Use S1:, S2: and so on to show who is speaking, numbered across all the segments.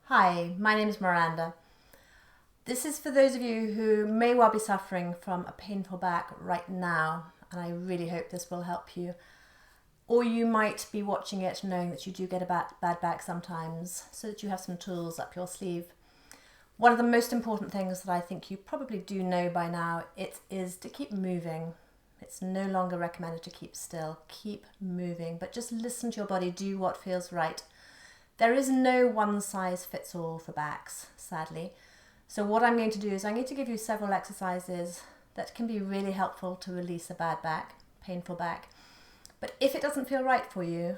S1: Hi, my name is Miranda. This is for those of you who may well be suffering from a painful back right now, and I really hope this will help you. Or you might be watching it knowing that you do get a bad back sometimes, so that you have some tools up your sleeve. One of the most important things that I think you probably do know by now, it is to keep moving. It's no longer recommended to keep still. Keep moving, but just listen to your body, do what feels right. There is no one size fits all for backs, sadly. So what I'm going to do is I'm going to give you several exercises that can be really helpful to release a bad back, painful back. But if it doesn't feel right for you,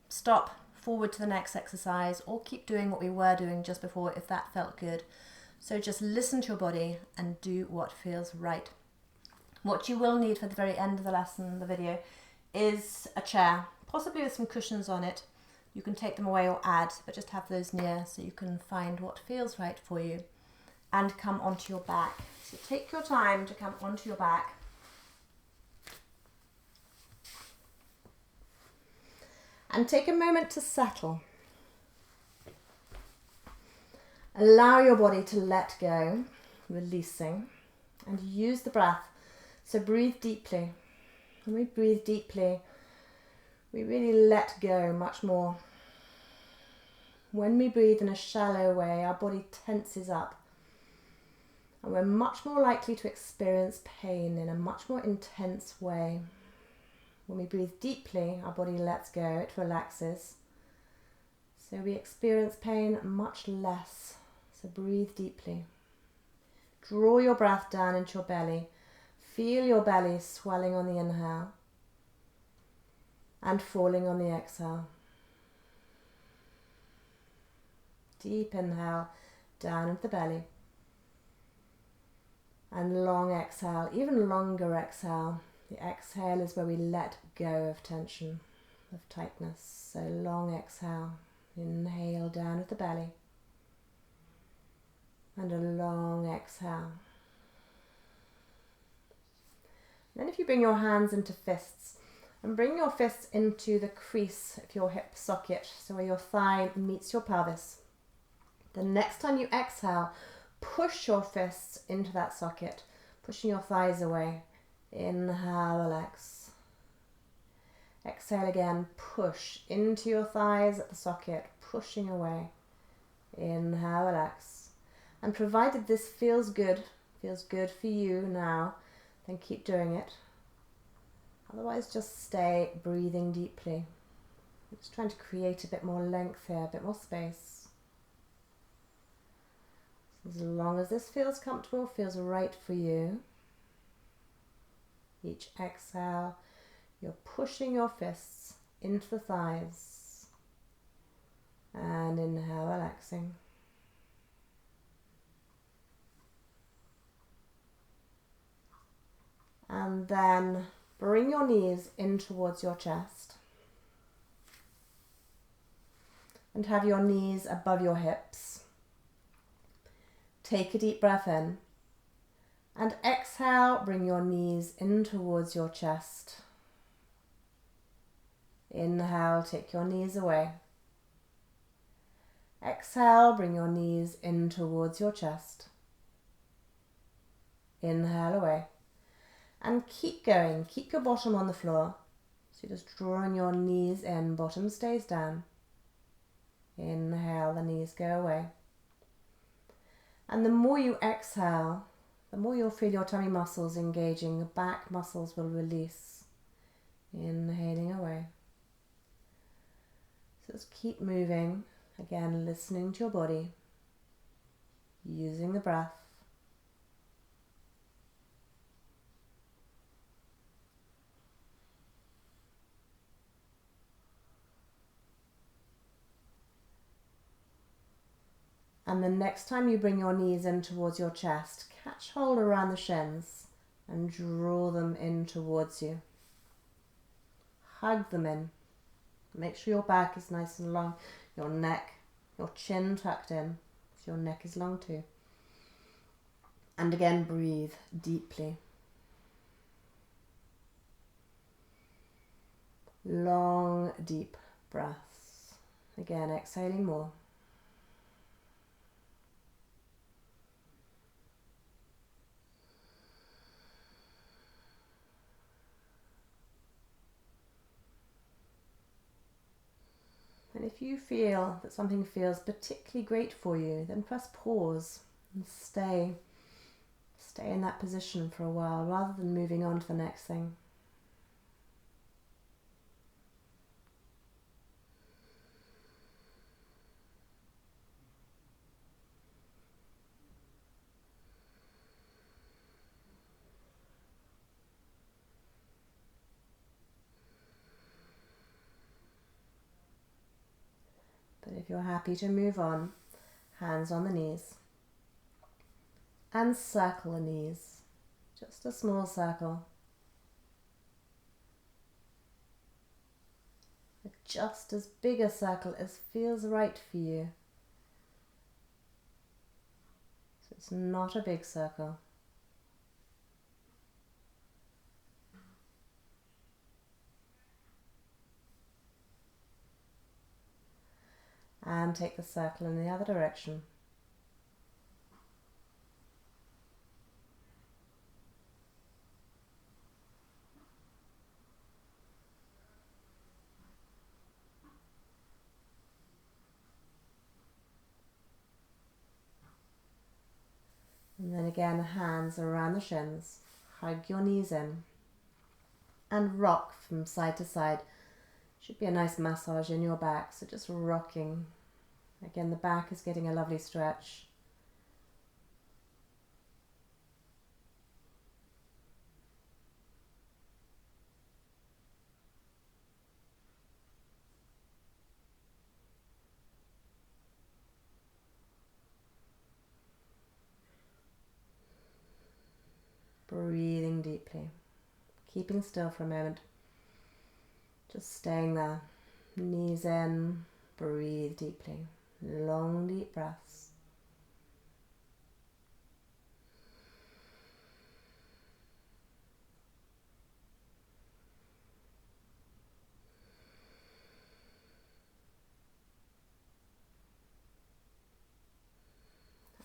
S1: stop, forward to the next exercise, or keep doing what we were doing just before if that felt good. So just listen to your body and do what feels right. What you will need for the very end of the lesson, the video, is a chair, possibly with some cushions on it. You can take them away or add, but just have those near so you can find what feels right for you. And come onto your back. So take your time to come onto your back. And take a moment to settle. Allow your body to let go, releasing, and use the breath. So breathe deeply. When we breathe deeply, we really let go much more. When we breathe in a shallow way, our body tenses up. And we're much more likely to experience pain in a much more intense way. When we breathe deeply, our body lets go, it relaxes. So we experience pain much less. So breathe deeply. Draw your breath down into your belly. Feel your belly swelling on the inhale and falling on the exhale. Deep inhale down into the belly. And long exhale, even longer exhale. The exhale is where we let go of tension, of tightness. So long exhale, inhale down at the belly. And a long exhale. Then if you bring your hands into fists, and bring your fists into the crease of your hip socket, so where your thigh meets your pelvis. The next time you exhale, push your fists into that socket, pushing your thighs away. Inhale, relax. Exhale again, push into your thighs at the socket, pushing away. Inhale, relax. And provided this feels good for you now, then keep doing it. Otherwise, just stay breathing deeply. I'm just trying to create a bit more length here, a bit more space. As long as this feels comfortable, feels right for you. Each exhale, you're pushing your fists into the thighs. And inhale, relaxing. And then bring your knees in towards your chest. And have your knees above your hips. Take a deep breath in. And exhale, bring your knees in towards your chest. Inhale, take your knees away. Exhale, bring your knees in towards your chest. Inhale away. And keep going. Keep your bottom on the floor. So you're just drawing your knees in, bottom stays down. Inhale, the knees go away. And the more you exhale, the more you'll feel your tummy muscles engaging. The back muscles will release. Inhaling away. So just keep moving. Again, listening to your body. Using the breath. And the next time you bring your knees in towards your chest, catch hold around the shins and draw them in towards you. Hug them in. Make sure your back is nice and long, your neck, your chin tucked in, so your neck is long too. And again, breathe deeply. Long, deep breaths. Again, exhaling more. if you feel that something feels particularly great for you, then press pause and stay in that position for a while rather than moving on to the next thing. But if you're happy to move on, hands on the knees and circle the knees, just a small circle. Just as big a circle as feels right for you. So it's not a big circle. And take the circle in the other direction. And then again, hands around the shins. Hug your knees in. And rock from side to side. Should be a nice massage in your back, so just rocking. Again, the back is getting a lovely stretch. Breathing deeply. Keeping still for a moment. Just staying there. Knees in. Breathe deeply. Long, deep breaths.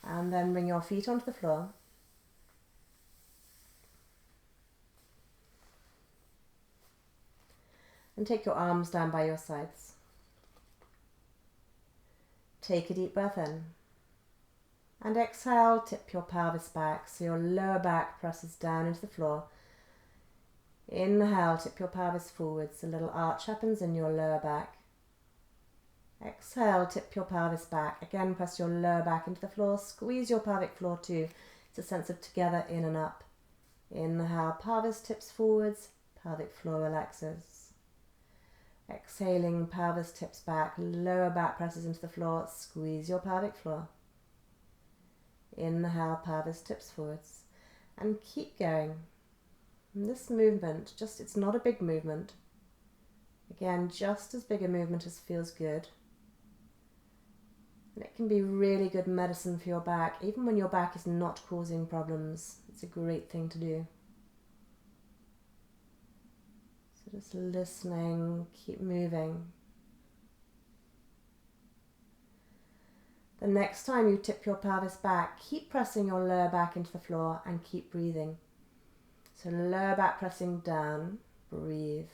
S1: And then bring your feet onto the floor. And take your arms down by your sides. Take a deep breath in. And exhale, tip your pelvis back so your lower back presses down into the floor. Inhale, tip your pelvis forwards. A little arch happens in your lower back. Exhale, tip your pelvis back. Again, press your lower back into the floor. Squeeze your pelvic floor too. It's a sense of together, in and up. Inhale, pelvis tips forwards. Pelvic floor relaxes. Exhaling, pelvis tips back. Lower back presses into the floor. Squeeze your pelvic floor. Inhale, pelvis tips forwards. And keep going. And this movement, it's not a big movement. Again, just as big a movement as feels good. And it can be really good medicine for your back, even when your back is not causing problems. It's a great thing to do. So just listening, keep moving. The next time you tip your pelvis back, keep pressing your lower back into the floor and keep breathing. So lower back pressing down, breathe.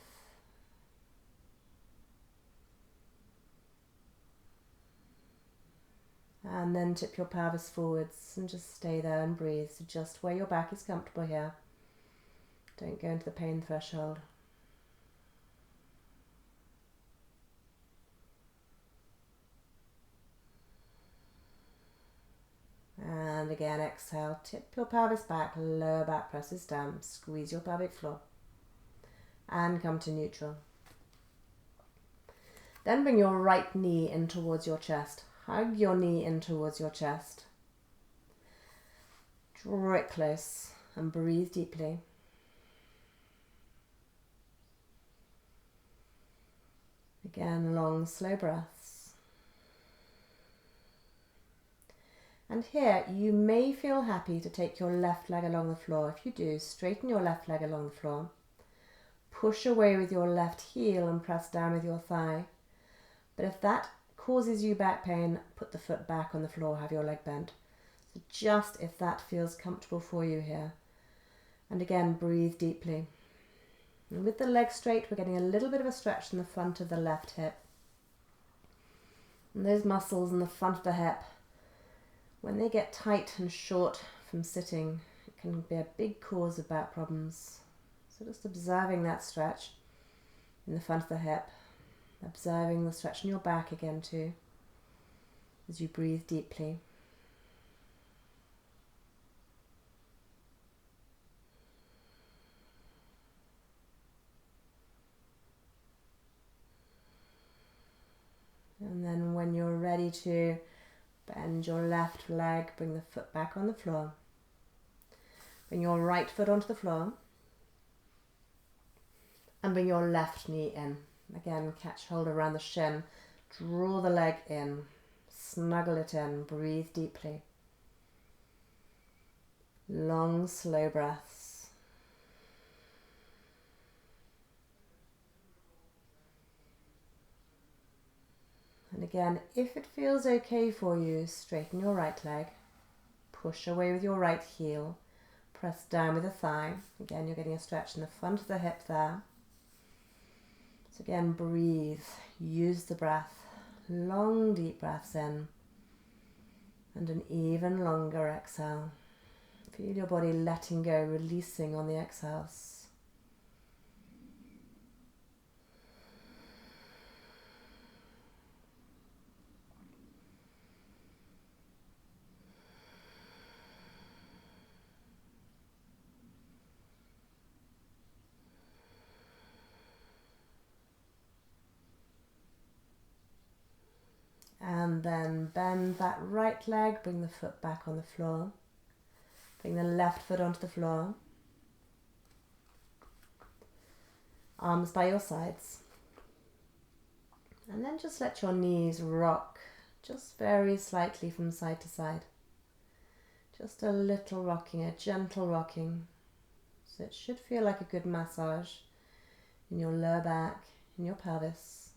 S1: And then tip your pelvis forwards and just stay there and breathe. So just where your back is comfortable here. Don't go into the pain threshold. And again, exhale, tip your pelvis back, lower back presses down, squeeze your pelvic floor. And come to neutral. Then bring your right knee in towards your chest. Hug your knee in towards your chest. Draw it close and breathe deeply. Again, long, slow breaths. And here, you may feel happy to take your left leg along the floor. If you do, straighten your left leg along the floor. Push away with your left heel and press down with your thigh. But if that causes you back pain, put the foot back on the floor, have your leg bent. So just if that feels comfortable for you here. And again, breathe deeply. And with the leg straight, we're getting a little bit of a stretch in the front of the left hip. And those muscles in the front of the hip, when they get tight and short from sitting, it can be a big cause of back problems. So just observing that stretch in the front of the hip, observing the stretch in your back again too, as you breathe deeply. And then when you're ready to bend your left leg, bring the foot back on the floor. Bring your right foot onto the floor. And bring your left knee in. Again, catch hold around the shin. Draw the leg in. Snuggle it in. Breathe deeply. Long, slow breaths. And again, if it feels okay for you, straighten your right leg. Push away with your right heel. Press down with the thigh. Again, you're getting a stretch in the front of the hip there. So again, breathe. Use the breath. Long, deep breaths in. And an even longer exhale. Feel your body letting go, releasing on the exhales. And then bend that right leg, bring the foot back on the floor. Bring the left foot onto the floor. Arms by your sides. And then just let your knees rock, just very slightly from side to side. Just a little rocking, a gentle rocking. So it should feel like a good massage in your lower back, in your pelvis.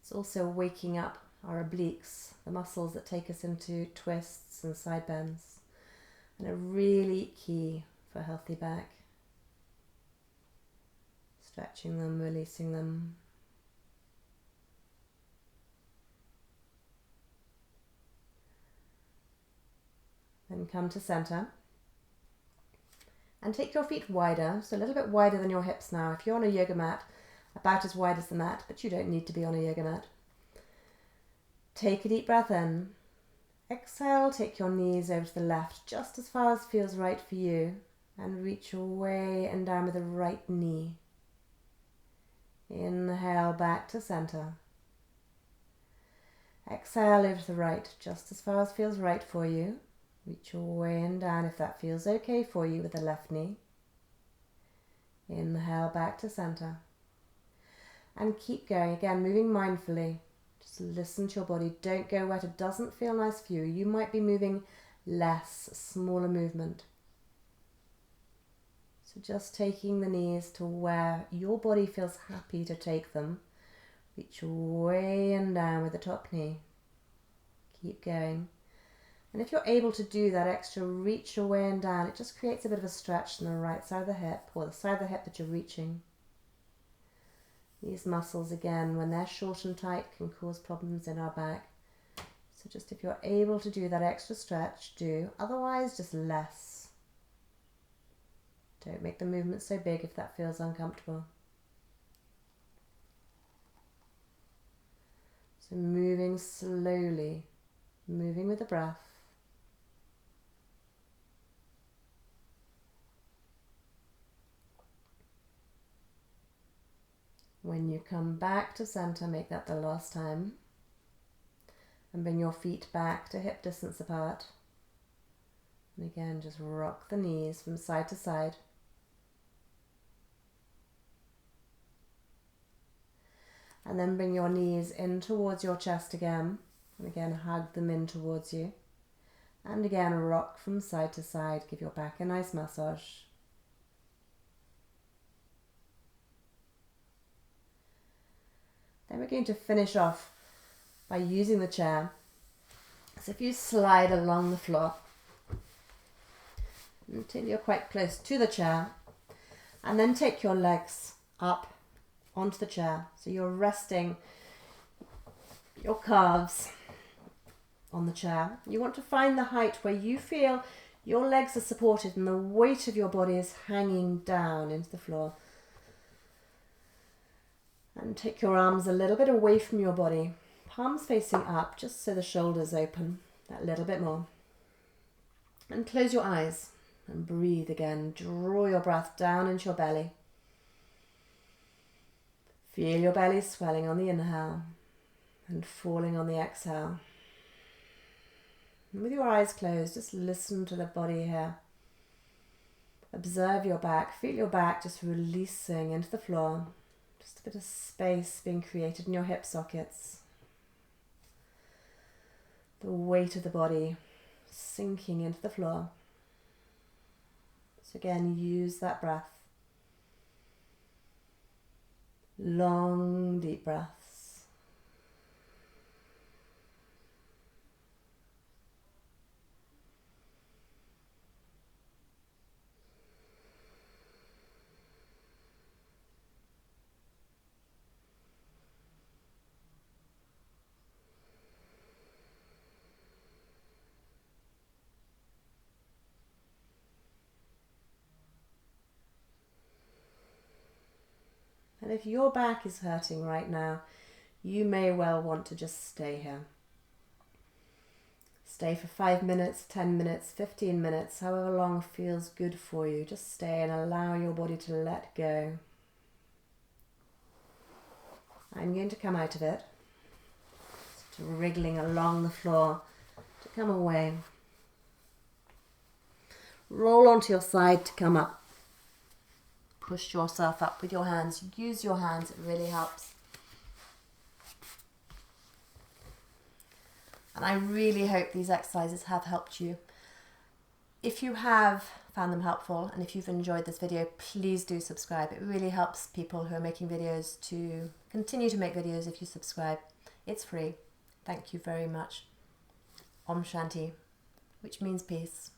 S1: It's also waking up our obliques, the muscles that take us into twists and side bends, and are really key for a healthy back. Stretching them, releasing them. Then come to center. And take your feet wider, so a little bit wider than your hips now. If you're on a yoga mat, about as wide as the mat, but you don't need to be on a yoga mat. Take a deep breath in. Exhale, take your knees over to the left, just as far as feels right for you, and reach your way and down with the right knee. Inhale back to center. Exhale over to the right, just as far as feels right for you. Reach your way and down if that feels okay for you with the left knee. Inhale back to center. And keep going, again, moving mindfully. Just listen to your body. Don't go where it doesn't feel nice for you. You might be moving less, smaller movement. So just taking the knees to where your body feels happy to take them. Reach your way and down with the top knee. Keep going. And if you're able to do that extra reach your way and down, it just creates a bit of a stretch in the right side of the hip, or the side of the hip that you're reaching. These muscles, again, when they're short and tight, can cause problems in our back. So just if you're able to do that extra stretch, do. Otherwise, just less. Don't make the movement so big if that feels uncomfortable. So moving slowly, moving with the breath. When you come back to center, make that the last time. And bring your feet back to hip distance apart. And again, just rock the knees from side to side. And then bring your knees in towards your chest again. And again, hug them in towards you. And again, rock from side to side. Give your back a nice massage. Then we're going to finish off by using the chair. So if you slide along the floor until you're quite close to the chair, and then take your legs up onto the chair. So you're resting your calves on the chair. You want to find the height where you feel your legs are supported and the weight of your body is hanging down into the floor. And take your arms a little bit away from your body, palms facing up, just so the shoulders open that little bit more. And close your eyes and breathe again. Draw your breath down into your belly. Feel your belly swelling on the inhale and falling on the exhale. And with your eyes closed, just listen to the body here. Observe your back. Feel your back just releasing into the floor. Just a bit of space being created in your hip sockets. The weight of the body sinking into the floor. So again, use that breath. Long, deep breaths. And if your back is hurting right now, you may well want to just stay here. Stay for 5 minutes, 10 minutes, 15 minutes, however long feels good for you. Just stay and allow your body to let go. I'm going to come out of it, just wriggling along the floor to come away. Roll onto your side to come up. Push yourself up with your hands. Use your hands, it really helps. And I really hope these exercises have helped you. If you have found them helpful and if you've enjoyed this video, please do subscribe. It really helps people who are making videos to continue to make videos if you subscribe. It's free. Thank you very much. Om Shanti, which means peace.